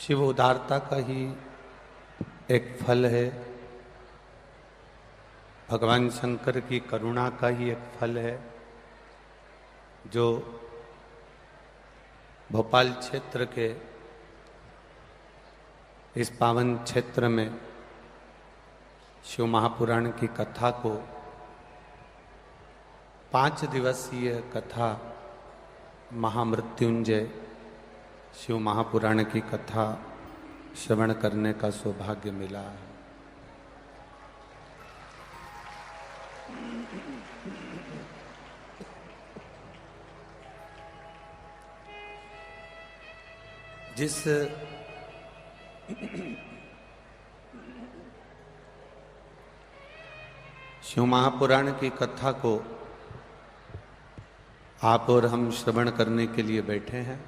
शिव उदारता का ही एक फल है, भगवान शंकर की करुणा का ही एक फल है, जो भोपाल क्षेत्र के इस पावन क्षेत्र में शिव महापुराण की कथा को 5 दिवसीय कथा महामृत्युंजय शिव महापुराण की कथा श्रवण करने का सौभाग्य मिला है। जिस शिव महापुराण की कथा को आप और हम श्रवण करने के लिए बैठे हैं,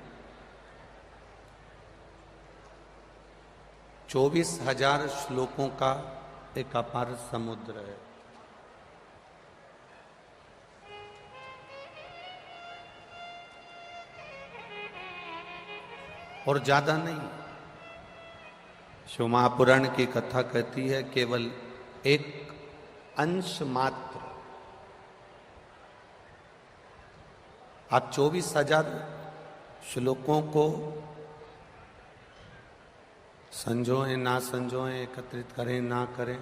24,000 श्लोकों का एक अपार समुद्र है। और ज्यादा नहीं, शिव महापुराण की कथा कहती है केवल एक अंश मात्र। आप 24,000 श्लोकों को संजोएं ना संजोएं, एकत्रित करें ना करें,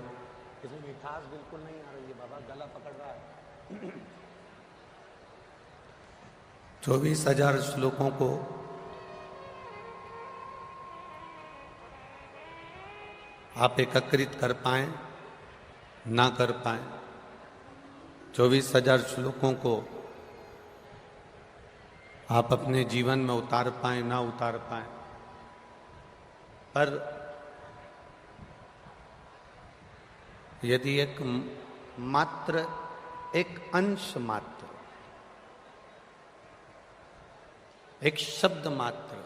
इसमें मिठास बिल्कुल नहीं आ रही है। बाबा गला पकड़ रहा है। 24,000 श्लोकों को आप एकत्रित कर पाए ना कर पाए, 24,000 श्लोकों को आप अपने जीवन में उतार पाए ना उतार पाए, पर यदि एक मात्र, एक अंश मात्र, एक शब्द मात्र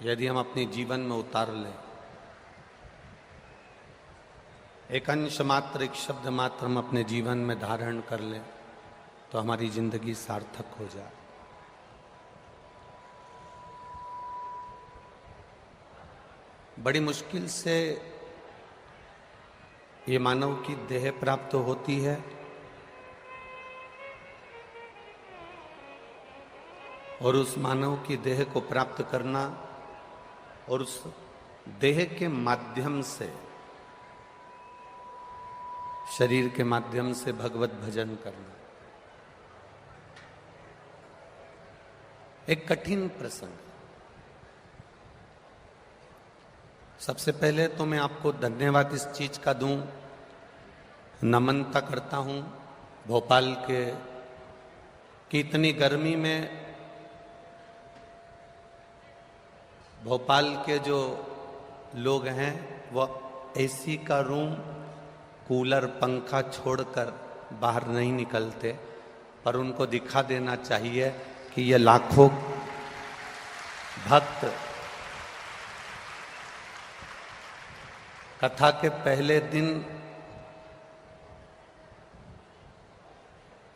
यदि हम अपने जीवन में उतार लें, एक अंश मात्र, एक शब्द मात्र हम अपने जीवन में धारण कर लें, तो हमारी जिंदगी सार्थक हो जाए। बड़ी मुश्किल से ये मानव की देह प्राप्त होती है, और उस मानव की देह को प्राप्त करना और उस देह के माध्यम से, शरीर के माध्यम से भगवत भजन करना एक कठिन प्रसंग। सबसे पहले तो मैं आपको धन्यवाद इस चीज का दूं, नमनता करता हूं भोपाल के कि इतनी गर्मी में भोपाल के जो लोग हैं वो एसी का रूम, कूलर, पंखा छोड़कर बाहर नहीं निकलते, पर उनको दिखा देना चाहिए कि ये लाखों भक्त कथा के पहले दिन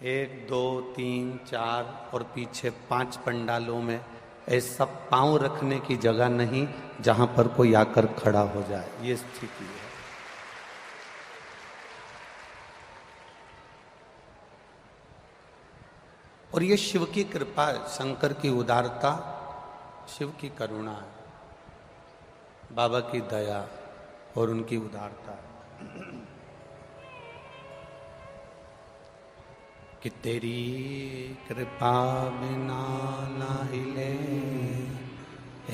1, 2, 3, 4 और पीछे 5 पंडालों में ऐसा पांव रखने की जगह नहीं जहां पर कोई आकर खड़ा हो जाए, ये स्थिति है। और ये शिव की कृपा, शंकर की उदारता, शिव की करुणा है, बाबा की दया और उनकी उदारता कि तेरी कृपा बिना ना हिले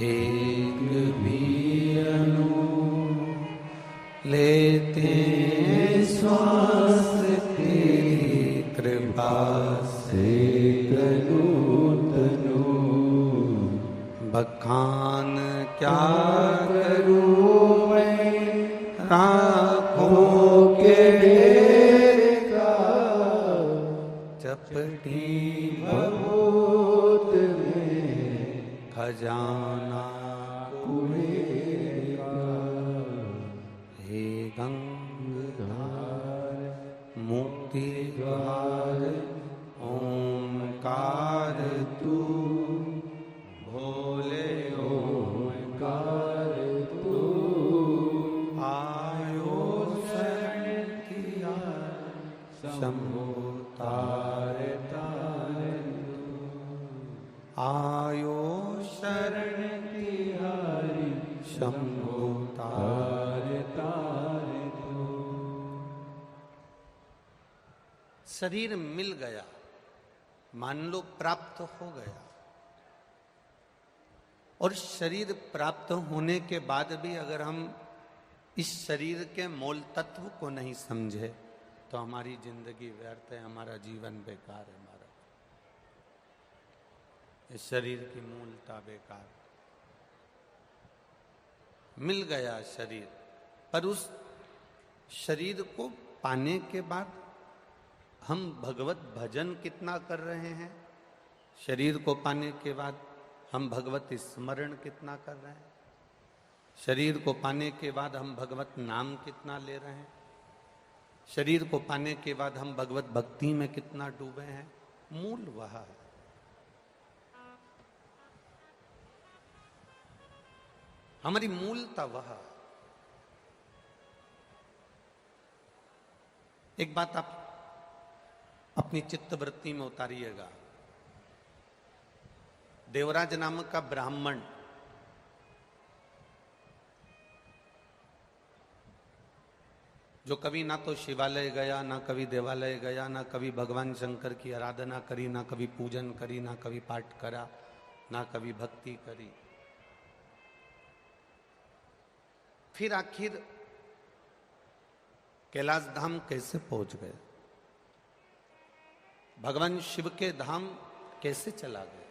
एक भी अणु, लेते श्वास तेरी कृपा से तनु, बखान क्या करूं मैं राखों के ढेर का, चपटी बहुत में खजाना कुबेर का, हे गंगाधार मुक्ति द्वार ओंकार तू, भोले ओ आयो शरण तिहारी शंभु तार तार दो। शरीर मिल गया, मान लो प्राप्त हो गया, और शरीर प्राप्त होने के बाद भी अगर हम इस शरीर के मूल तत्व को नहीं समझे तो हमारी जिंदगी व्यर्थ है, हमारा जीवन बेकार है। हमारा इस शरीर की मूलता बेकार। मिल गया शरीर, पर उस शरीर को पाने के बाद हम भगवत भजन कितना कर रहे हैं, शरीर को पाने के बाद हम भगवत स्मरण कितना कर रहे हैं, शरीर को पाने के बाद हम भगवत नाम कितना ले रहे हैं, शरीर को पाने के बाद हम भगवत भक्ति में कितना डूबे हैं। मूल वह है। हमारी मूलता वह। एक बात आप अपनी चित्तवृत्ति में उतारिएगा। देवराज नामक का ब्राह्मण जो कभी ना तो शिवालय गया, ना कभी देवालय गया, ना कभी भगवान शंकर की आराधना करी, ना कभी पूजन करी, ना कभी पाठ करा, ना कभी भक्ति करी, फिर आखिर कैलाश धाम कैसे पहुंच गए, भगवान शिव के धाम कैसे चला गया,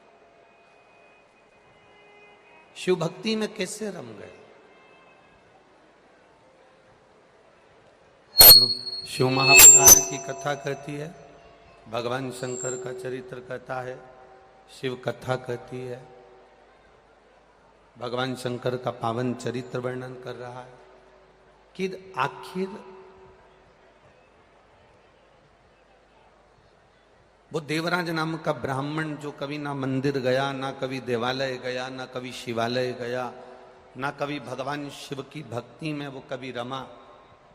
शिव भक्ति में कैसे रम गए। शिव महापुराण की कथा कहती है, भगवान शंकर का चरित्र कहता है, शिव कथा कहती है, भगवान शंकर का पावन चरित्र वर्णन कर रहा है कि आखिर वो देवराज नाम का ब्राह्मण जो कभी ना मंदिर गया, ना कभी देवालय गया, ना कभी शिवालय गया, ना कभी भगवान शिव की भक्ति में वो कभी रमा,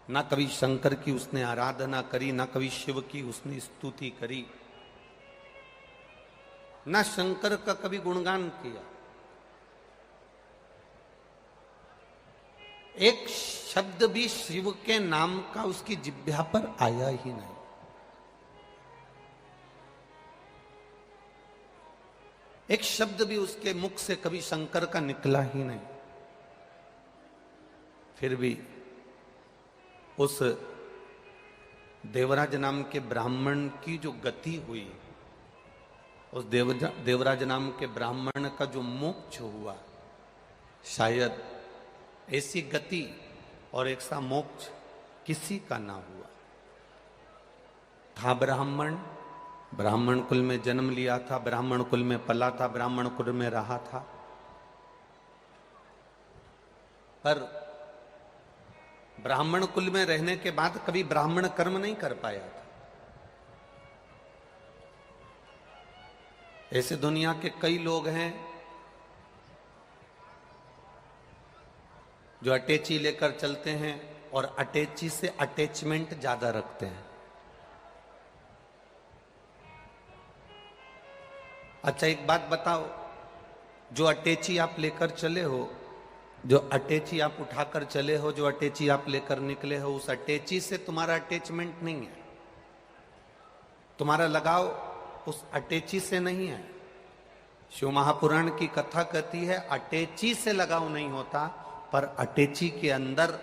ना कभी शंकर की उसने आराधना करी, ना कभी शिव की उसने स्तुति करी, ना शंकर का कभी गुणगान किया, एक शब्द भी शिव के नाम का उसकी जिह्वा पर आया ही नहीं। एक शब्द भी उसके मुख से कभी शंकर का निकला ही नहीं। फिर भी उस देवराज नाम के ब्राह्मण की जो गति हुई, उस देवराज नाम के ब्राह्मण का जो मोक्ष हुआ, शायद ऐसी गति और एक सा मोक्ष किसी का ना हुआ। था ब्राह्मण, ब्राह्मण कुल में जन्म लिया था, ब्राह्मण कुल में पला था, ब्राह्मण कुल में रहा था, पर ब्राह्मण कुल में रहने के बाद कभी ब्राह्मण कर्म नहीं कर पाया था। ऐसे दुनिया के कई लोग हैं जो अटैची लेकर चलते हैं और अटैची से अटैचमेंट ज्यादा रखते हैं। अच्छा एक बात बताओ, जो अटैची आप लेकर चले हो, जो अटैची आप उठाकर चले हो, जो अटैची आप लेकर निकले हो, उस अटैची से तुम्हारा अटैचमेंट नहीं है, तुम्हारा लगाव उस अटैची से नहीं है। शिव महापुराण की कथा कहती है अटैची से लगाव नहीं होता, पर अटैची के अंदर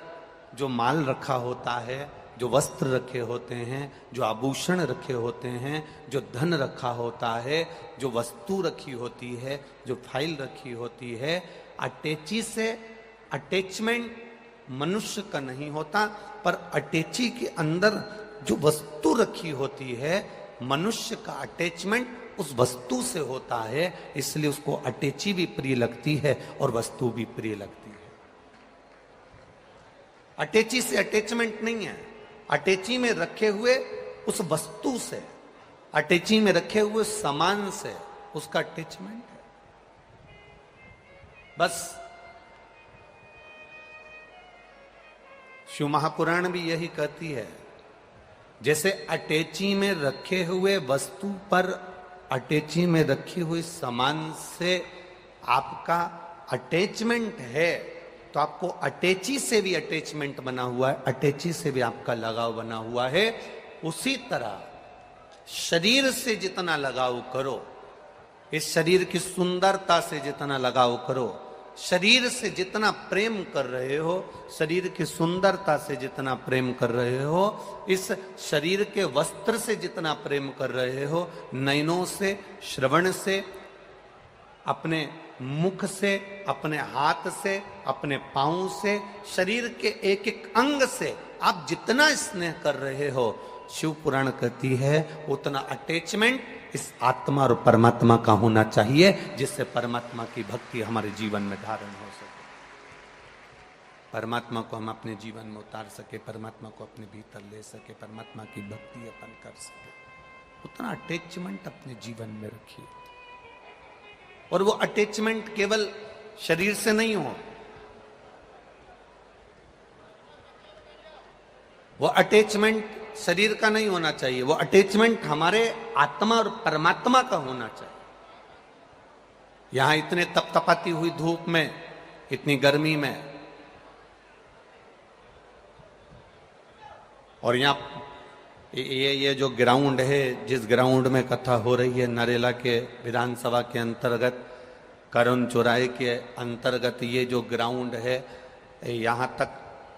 जो माल रखा होता है, जो वस्त्र रखे होते हैं, जो आभूषण रखे होते हैं, जो धन रखा होता है, जो वस्तु रखी होती है, जो फाइल रखी होती है, अटैची से अटैचमेंट मनुष्य का नहीं होता, पर अटैची के अंदर जो वस्तु रखी होती है, मनुष्य का अटैचमेंट उस वस्तु से होता है, इसलिए उसको अटैची भी प्रिय लगती है और वस्तु भी प्रिय लगती है। अटैची से अटैचमेंट नहीं है, अटैची में रखे हुए उस वस्तु से, अटैची में रखे हुए सामान से उसका अटैचमेंट है। बस शिव महापुराण भी यही कहती है, जैसे अटैची में रखे हुए वस्तु पर अटैची में रखी हुई सामान से आपका अटैचमेंट है, तो आपको अटैची से भी अटैचमेंट बना हुआ है, अटैची से भी आपका लगाव बना हुआ है। उसी तरह शरीर से जितना लगाव करो, इस शरीर की सुंदरता से जितना लगाव करो, शरीर से जितना प्रेम कर रहे हो, शरीर की सुंदरता से जितना प्रेम कर रहे हो, इस शरीर के वस्त्र से जितना प्रेम कर रहे हो, नयनों से, श्रवण से, अपने मुख से, अपने हाथ से, अपने पांव से, शरीर के एक एक अंग से आप जितना स्नेह कर रहे हो, शिव पुराण कहती है उतना अटैचमेंट इस आत्मा और परमात्मा का होना चाहिए, जिससे परमात्मा की भक्ति हमारे जीवन में धारण हो सके, परमात्मा को हम अपने जीवन में उतार सके, परमात्मा को अपने भीतर ले सके, परमात्मा की भक्ति अपन कर सके। उतना अटैचमेंट अपने जीवन में रखिए। और वो अटैचमेंट केवल शरीर से नहीं हो, वो अटैचमेंट शरीर का नहीं होना चाहिए, वो अटैचमेंट हमारे आत्मा और परमात्मा का होना चाहिए। यहां इतने तपतपाती हुई धूप में, इतनी गर्मी में, और यहां ये जो ग्राउंड है, जिस ग्राउंड में कथा हो रही है, नरेला के विधानसभा के अंतर्गत, करुण चौराहे के अंतर्गत ये जो ग्राउंड है, यहां तक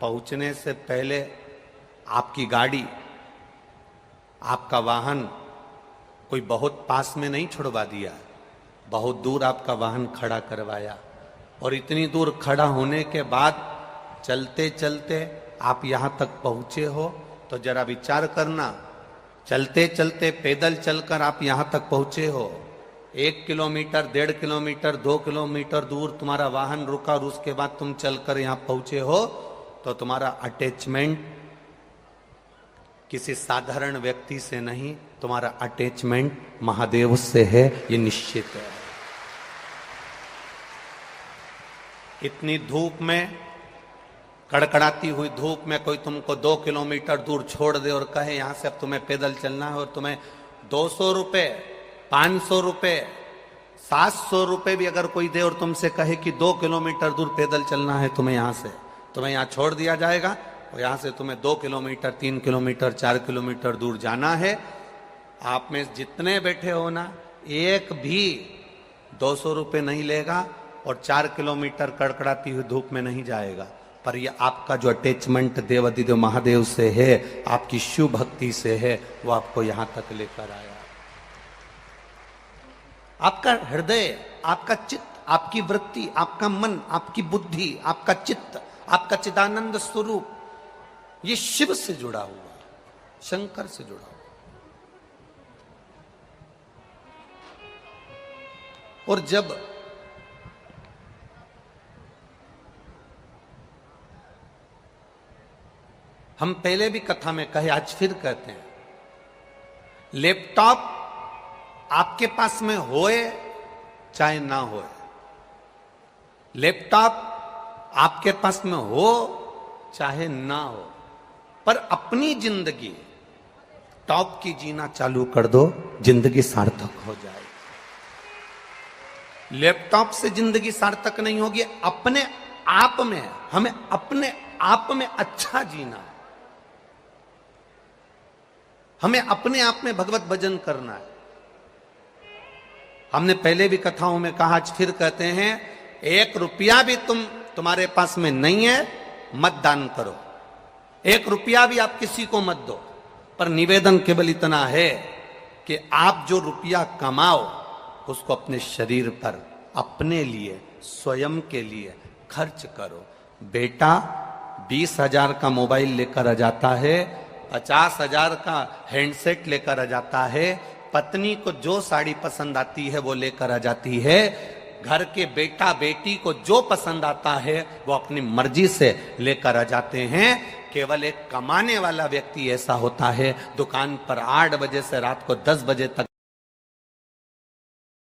पहुंचने से पहले आपकी गाड़ी, आपका वाहन कोई बहुत पास में नहीं छुड़वा दिया, बहुत दूर आपका वाहन खड़ा करवाया, और इतनी दूर खड़ा होने के बाद चलते चलते आप यहां तक पहुंचे हो, तो जरा विचार करना, चलते चलते पैदल चलकर आप यहां तक पहुंचे हो, 1 किलोमीटर, 1.5 किलोमीटर, 2 किलोमीटर दूर तुम्हारा वाहन रुका, और उसके बाद तुम चलकर यहां पहुंचे हो, तो तुम्हारा अटैचमेंट किसी साधारण व्यक्ति से नहीं, तुम्हारा अटैचमेंट महादेव से है, ये निश्चित है। इतनी धूप में, कड़कड़ाती हुई धूप में कोई तुमको 2 किलोमीटर दूर छोड़ दे और कहे यहां से अब तुम्हें पैदल चलना है, और तुम्हें 200 रुपए, 500 रुपए, 700 रुपए भी अगर कोई दे और तुमसे कहे कि 2 किलोमीटर दूर पैदल चलना है तुम्हें, यहां से तुम्हें यहां छोड़ दिया जाएगा, और यहां से तुम्हें 2 किलोमीटर, 3 किलोमीटर, 4 किलोमीटर दूर जाना है। आप में जितने बैठे हो ना, एक भी 200 रुपए नहीं लेगा और 4 किलोमीटर कड़कड़ाती हुई धूप में नहीं जाएगा। पर ये आपका जो अटैचमेंट देवाधिदेव महादेव से है, आपकी शिव भक्ति से है, वो आपको यहां तक लेकर आया। आपका हृदय, आपका चित्त, आपकी वृत्ति, आपका मन, आपकी बुद्धि, आपका चित्त, आपका चिदानंद स्वरूप, ये शिव से जुड़ा हुआ, शंकर से जुड़ा हुआ। और जब हम पहले भी कथा में कहे, आज फिर कहते हैं, लैपटॉप आपके पास में होए चाहे ना होए, लैपटॉप आपके पास में हो चाहे ना हो, पर अपनी जिंदगी टॉप की जीना चालू कर दो, जिंदगी सार्थक हो जाएगी। लैपटॉप से जिंदगी सार्थक नहीं होगी, अपने आप में, हमें अपने आप में अच्छा जीना है, हमें अपने आप में भगवत भजन करना है। हमने पहले भी कथाओं में कहा, आज फिर कहते हैं, 1 रुपया भी तुम्हारे पास में नहीं है, मत दान करो, 1 रुपया भी आप किसी को मत दो, पर निवेदन केवल इतना है कि आप जो रुपया कमाओ उसको अपने शरीर पर, अपने लिए, स्वयं के लिए खर्च करो। बेटा 20,000 का मोबाइल लेकर आ जाता है, 50,000 का हैंडसेट लेकर आ जाता है, पत्नी को जो साड़ी पसंद आती है वो लेकर आ जाती है, घर के बेटा बेटी को जो पसंद आता है वो अपनी मर्जी से लेकर आ जाते हैं। केवल एक कमाने वाला व्यक्ति ऐसा होता है, दुकान पर 8 बजे से रात को 10 बजे तक